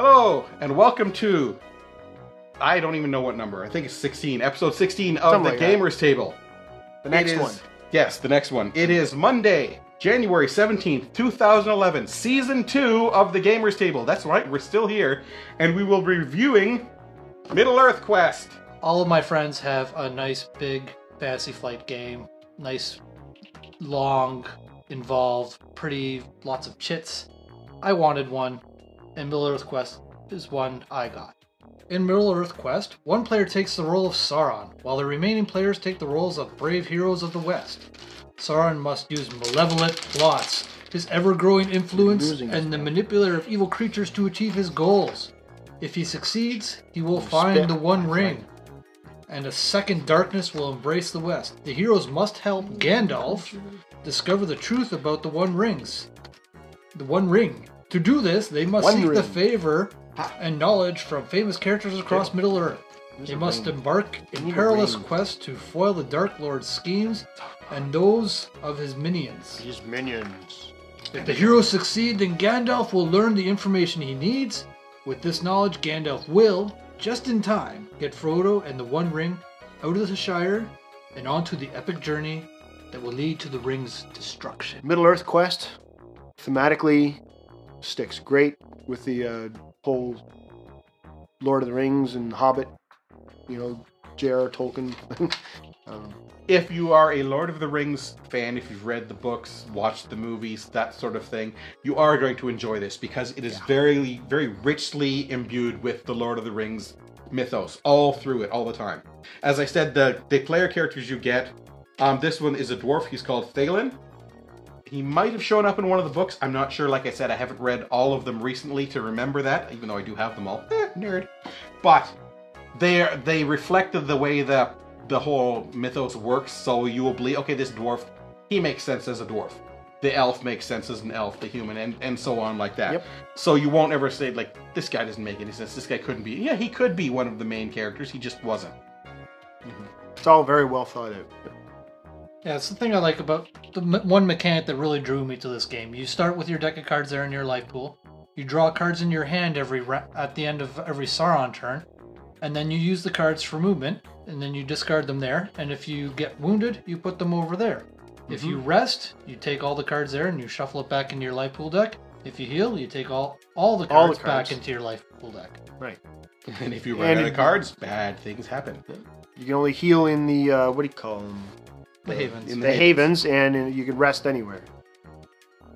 Hello, and welcome to, I don't even know what number, I think it's 16, episode 16 of Something the like that. Gamers Table. The next one. Yes, the next one. It is Monday, January 17th, 2011, Season 2 of the Gamers Table. That's right, we're still here, and we will be reviewing Middle-earth Quest. All of my friends have a nice big Fantasy Flight game. Nice, long, involved, pretty, lots of chits. I wanted one, and Middle-earth Quest is one I got. In Middle-earth Quest, one player takes the role of Sauron, while the remaining players take the roles of brave heroes of the West. Sauron must use malevolent plots, his ever-growing influence, and the manipulator of evil creatures to achieve his goals. If he succeeds, he will find the One Ring, and a second darkness will embrace the West. The heroes must help Gandalf discover the truth about the One Ring. To do this, they must seek the favor and knowledge from famous characters across Middle-earth. They must embark in perilous quests to foil the Dark Lord's schemes and those of his minions. His minions. If the heroes succeed, then Gandalf will learn the information he needs. With this knowledge, Gandalf will, just in time, get Frodo and the One Ring out of the Shire and onto the epic journey that will lead to the ring's destruction. Middle-earth Quest, thematically, sticks great with the whole Lord of the Rings and Hobbit, J.R.R. Tolkien. If you are a Lord of the Rings fan, if you've read the books, watched the movies, that sort of thing, you are going to enjoy this because it is very, very richly imbued with the Lord of the Rings mythos all through it, all the time. As I said, the player characters you get, this one is a dwarf. He's called Thalen. He might have shown up in one of the books. I'm not sure. Like I said, I haven't read all of them recently to remember that, even though I do have them all. Nerd. But they reflected the way the whole mythos works, so you will believe, okay, this dwarf, he makes sense as a dwarf. The elf makes sense as an elf, the human, and so on like that. Yep. So you won't ever say, like, this guy doesn't make any sense, this guy couldn't be. Yeah, he could be one of the main characters, he just wasn't. It's all very well thought out. Yeah, it's the thing I like about the one mechanic that really drew me to this game. You start with your deck of cards there in your life pool. You draw cards in your hand at the end of every Sauron turn, and then you use the cards for movement, and then you discard them there. And if you get wounded, you put them over there. If you rest, you take all the cards there and you shuffle it back into your life pool deck. If you heal, you take all the cards back into your life pool deck. Right. And if you run out of cards, bad things happen. You can only heal in the, what do you call them? The Havens. In the Havens, and you can rest anywhere.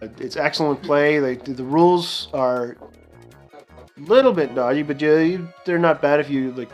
It's excellent play. The rules are a little bit dodgy, but they're not bad if you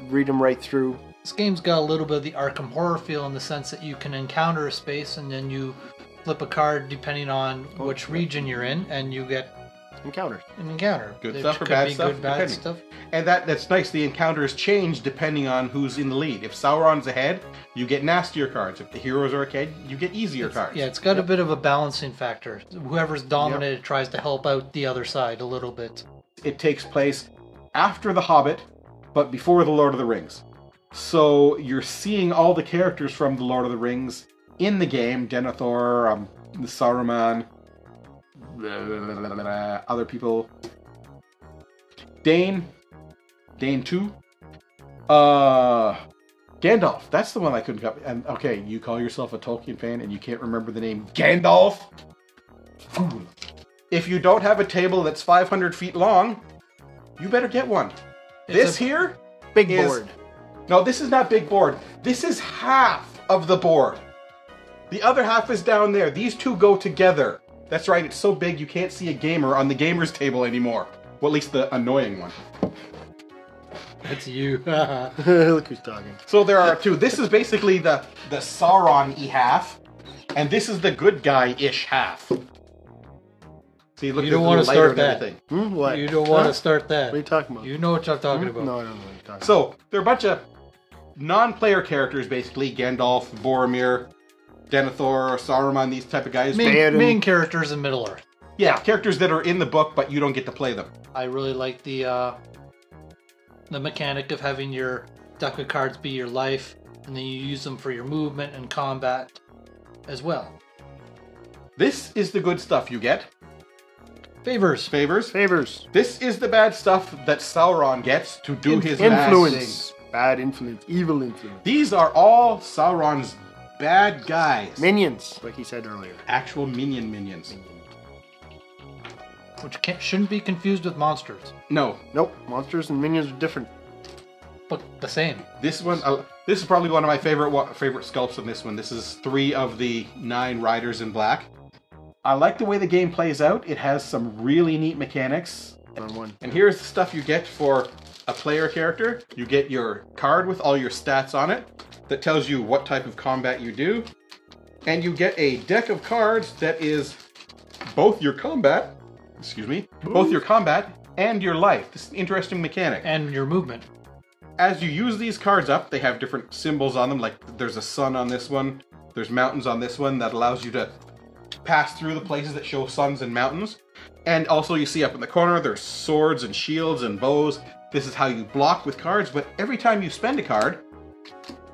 read them right through. This game's got a little bit of the Arkham Horror feel in the sense that you can encounter a space and then you flip a card depending on which region you're in, and you get Encounters. an encounter. Good It stuff or could bad be stuff, good, bad depending. stuff. And that's nice. The encounters change depending on who's in the lead. If Sauron's ahead, you get nastier cards. If the heroes are ahead, you get easier cards. Yeah, it's got a bit of a balancing factor. Whoever's dominated tries to help out the other side a little bit. It takes place after The Hobbit, but before The Lord of the Rings. So you're seeing all the characters from The Lord of the Rings in the game. Denethor, Saruman, other people. Dane 2. Gandalf. That's the one I couldn't copy. And okay, you call yourself a Tolkien fan and you can't remember the name Gandalf? Fool. If you don't have a table that's 500 feet long, you better get one. This here Big is... board. No, this is not big board. This is half of the board. The other half is down there. These two go together. That's right, it's so big you can't see a gamer on the gamer's table anymore. Well, at least the annoying one. That's you. Look who's talking. So there are two. This is basically the Sauron-y half, and this is the good guy-ish half. See, look, You don't want to start that. What? You don't want to start that. What are you talking about? You know what I'm talking about. No, I don't know what you're talking about. So, there are a bunch of non-player characters, basically. Gandalf, Boromir, Denethor, Saruman, these type of guys. Main characters in Middle-earth. Yeah, characters that are in the book, but you don't get to play them. I really like the mechanic of having your deck of cards be your life, and then you use them for your movement and combat as well. This is the good stuff you get. Favors. Favors. This is the bad stuff that Sauron gets to do his bad Influence. things. Bad influence. Evil influence. These are all Sauron's bad guys. Minions, like he said earlier. Actual minions. Which shouldn't be confused with monsters. No, Nope. Monsters and minions are different. But the same. this one. This is probably one of my favorite sculpts in this one. This is 3 of the 9 riders in black. I like the way the game plays out. It has some really neat mechanics. On one. And here's the stuff you get for a player character. You get your card with all your stats on it that tells you what type of combat you do. And you get a deck of cards that is both your combat, both your combat and your life. This is an interesting mechanic. And your movement. As you use these cards up, they have different symbols on them. Like there's a sun on this one, there's mountains on this one that allows you to pass through the places that show suns and mountains. And also you see up in the corner, there's swords and shields and bows. This is how you block with cards, but every time you spend a card,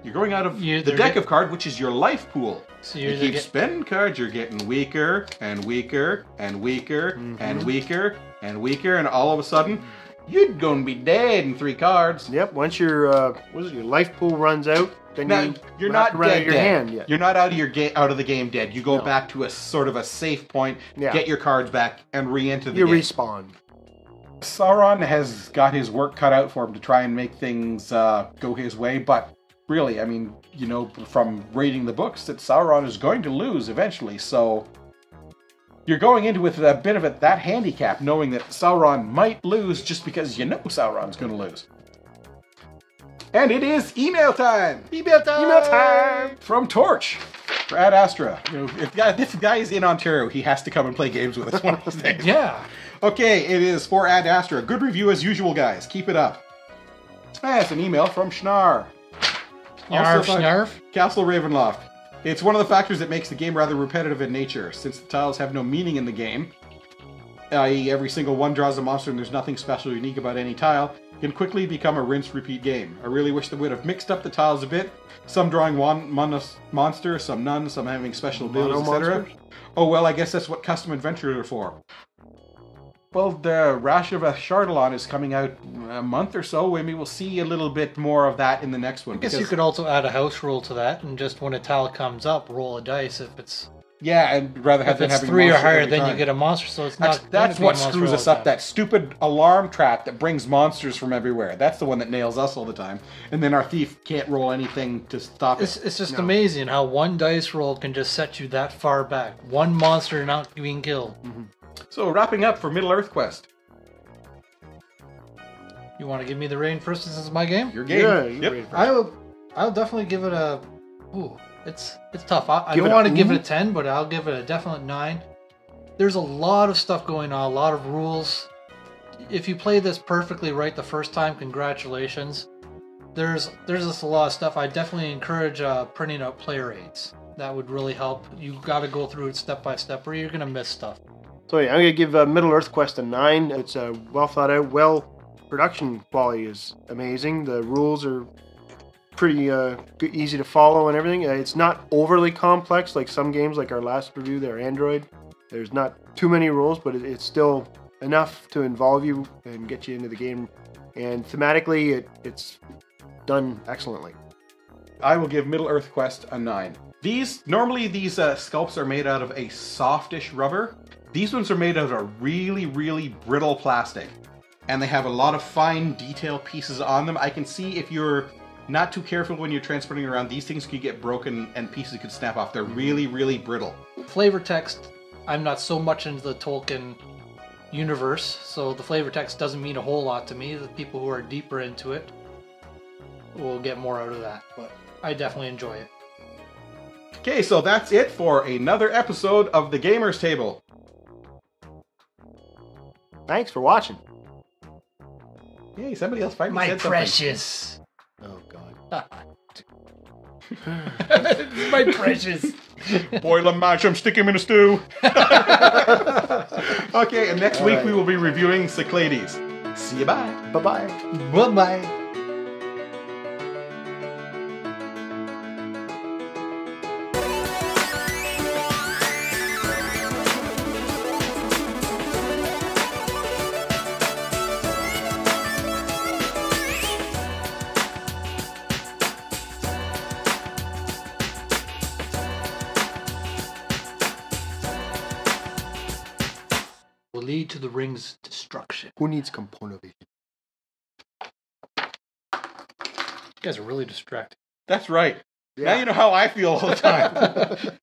you're going out of the deck of card, which is your life pool. So you keep spending cards, you're getting weaker and weaker and weaker and weaker and weaker, and all of a sudden, you're going to be dead in 3 cards. Yep. Once your your life pool runs out, then Now, you're have not to run out dead, of your dead. hand yet. You're not out of the game dead. You go back to a sort of a safe point, get your cards back, and re-enter the You game. respawn. Sauron has got his work cut out for him to try and make things go his way, but really, I mean, you know, from reading the books, that Sauron is going to lose eventually, so you're going into with a bit of that handicap, knowing that Sauron might lose just because you know Sauron's going to lose. And it is email time! Email time! From Torch for Ad Astra. You know, if the guy is in Ontario, he has to come and play games with us one of these days. Yeah. Okay, it is for Ad Astra. Good review as usual, guys. Keep it up. It's an email from Schnarr. Yarf, Also, snarf. Castle Ravenloft. It's one of the factors that makes the game rather repetitive in nature, since the tiles have no meaning in the game, i.e. every single one draws a monster and there's nothing special or unique about any tile, it can quickly become a rinse-repeat game. I really wish they would have mixed up the tiles a bit, some drawing one monster, some none, some having special abilities, etc. Oh well, I guess that's what custom adventures are for. Well, the Rash of Ashardalon is coming out a month or so. Maybe we'll see a little bit more of that in the next one. I guess you could also add a house rule to that, and just when a tile comes up, roll a dice. If it's and rather if it's 3 or higher, then you get a monster. So it's not. That's what screws us up. That stupid alarm trap that brings monsters from everywhere. That's the one that nails us all the time. And then our thief can't roll anything to stop it. It's just amazing how one dice roll can just set you that far back. One monster not being killed. Mm-hmm. So wrapping up for Middle Earth Quest. You want to give me the reign first? This is my game. Your game. Yeah, Yep. I'll definitely give it a. Ooh, it's tough. I Give don't it a want to give ooh? it a 10, but I'll give it a definite 9. There's a lot of stuff going on, a lot of rules. If you play this perfectly right the first time, congratulations. There's just a lot of stuff. I definitely encourage printing out player aids. That would really help. You got to go through it step by step, or you're gonna miss stuff. So yeah, I'm gonna give Middle Earth Quest a 9. It's well thought out. Production quality is amazing. The rules are pretty easy to follow and everything. It's not overly complex like some games, like our last review, they're Android. There's not too many rules, but it's still enough to involve you and get you into the game. And thematically, it's done excellently. I will give Middle Earth Quest a 9. Normally these sculpts are made out of a softish rubber. These ones are made out of really, really brittle plastic. And they have a lot of fine detail pieces on them. I can see if you're not too careful when you're transporting around, these things could get broken and pieces could snap off. They're really, really brittle. Flavor text, I'm not so much into the Tolkien universe, so the flavor text doesn't mean a whole lot to me. The people who are deeper into it will get more out of that, but I definitely enjoy it. Okay, so that's it for another episode of The Gamers Table. Thanks for watching. Yay, somebody else finally My said precious. Oh God. My precious. Boil him, mash him, stick him in a stew. Okay, and next week we will be reviewing Cyclades. See you, bye. Bye-bye. Bye-bye. will lead to the ring's destruction. Who needs component vision? You guys are really distracting. That's right. Now you know how I feel all the time.